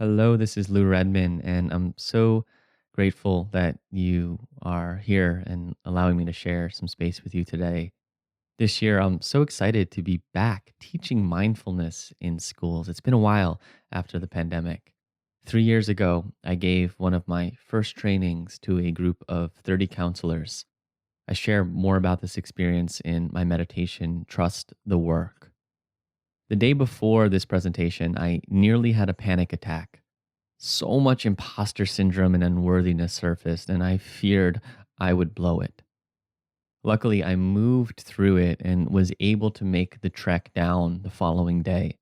Hello, this is Lou Redman, and I'm so grateful that you are here and allowing me to share some space with you today. This year, I'm so excited to be back teaching mindfulness in schools. It's been a while after the pandemic. 3 years ago, I gave one of my first trainings to a group of 30 counselors. I share more about this experience in my meditation, Trust the Work. The day before this presentation, I nearly had a panic attack. So much imposter syndrome and unworthiness surfaced, and I feared I would blow it. Luckily, I moved through it and was able to make the trek down the following day.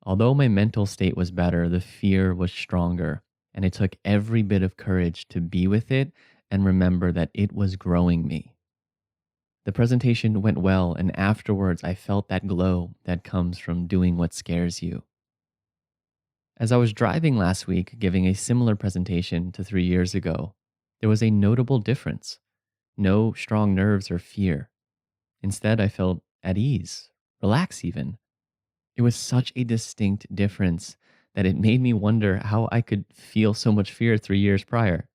Although my mental state was better, the fear was stronger, and it took every bit of courage to be with it and remember that it was growing me. The presentation went well, and afterwards, I felt that glow that comes from doing what scares you. As I was driving last week giving a similar presentation to 3 years ago, there was a notable difference. No strong nerves or fear. Instead, I felt at ease, relaxed even. It was such a distinct difference that it made me wonder how I could feel so much fear 3 years prior.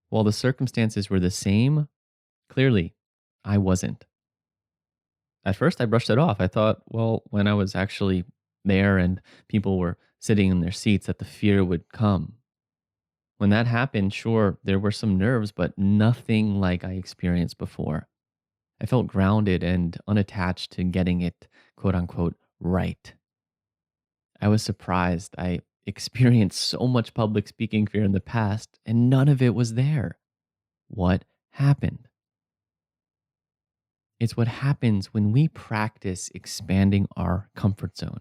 While the circumstances were the same, clearly, I wasn't. At first, I brushed it off. I thought, well, when I was actually there and people were sitting in their seats, that the fear would come. When that happened, sure, there were some nerves, but nothing like I experienced before. I felt grounded and unattached to getting it, quote unquote, right. I was surprised. I experienced so much public speaking fear in the past, and none of it was there. What happened? It's what happens when we practice expanding our comfort zone.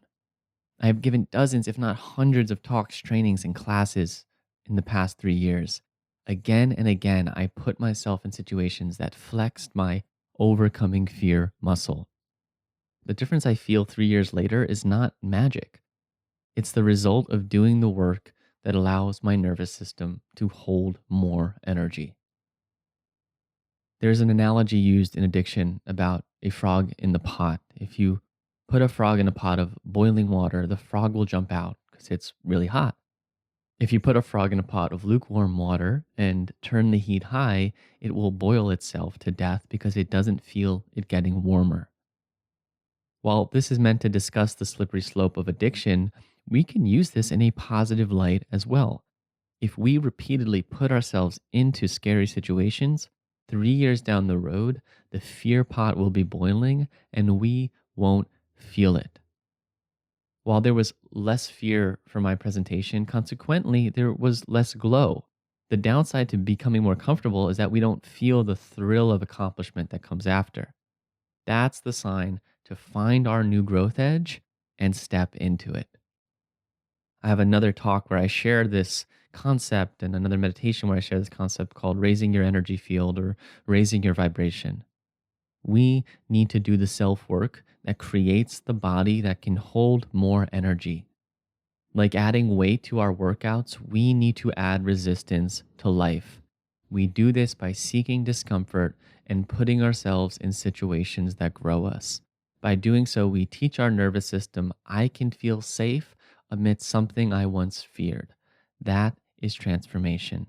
I have given dozens, if not hundreds, of talks, trainings, and classes in the past 3 years. Again and again, I put myself in situations that flexed my overcoming fear muscle. The difference I feel 3 years later is not magic. It's the result of doing the work that allows my nervous system to hold more energy. There's an analogy used in addiction about a frog in the pot. If you put a frog in a pot of boiling water, the frog will jump out because it's really hot. If you put a frog in a pot of lukewarm water and turn the heat high, it will boil itself to death because it doesn't feel it getting warmer. While this is meant to discuss the slippery slope of addiction, we can use this in a positive light as well. If we repeatedly put ourselves into scary situations, 3 years down the road, the fear pot will be boiling and we won't feel it. While there was less fear for my presentation, consequently, there was less glow. The downside to becoming more comfortable is that we don't feel the thrill of accomplishment that comes after. That's the sign to find our new growth edge and step into it. I have another talk where I share this concept and another meditation where I share this concept called raising your energy field or raising your vibration. We need to do the self work that creates the body that can hold more energy. Like adding weight to our workouts, we need to add resistance to life. We do this by seeking discomfort and putting ourselves in situations that grow us. By doing so, we teach our nervous system, I can feel safe amidst something I once feared. That is transformation.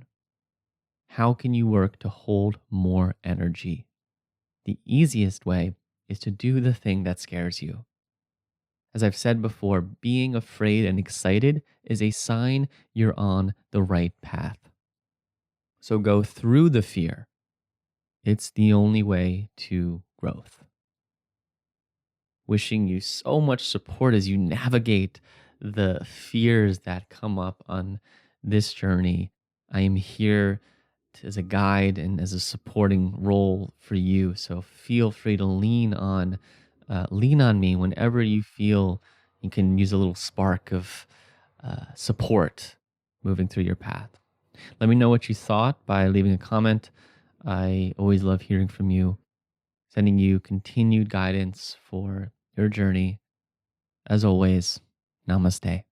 How can you work to hold more energy? The easiest way is to do the thing that scares you. As I've said before, being afraid and excited is a sign you're on the right path. So go through the fear. It's the only way to growth. Wishing you so much support as you navigate the fears that come up on this journey. I am here as a guide and as a supporting role for you. So feel free to lean on me whenever you feel you can use a little spark of support moving through your path. Let me know what you thought by leaving a comment. I always love hearing from you, sending you continued guidance for your journey. As always, namaste.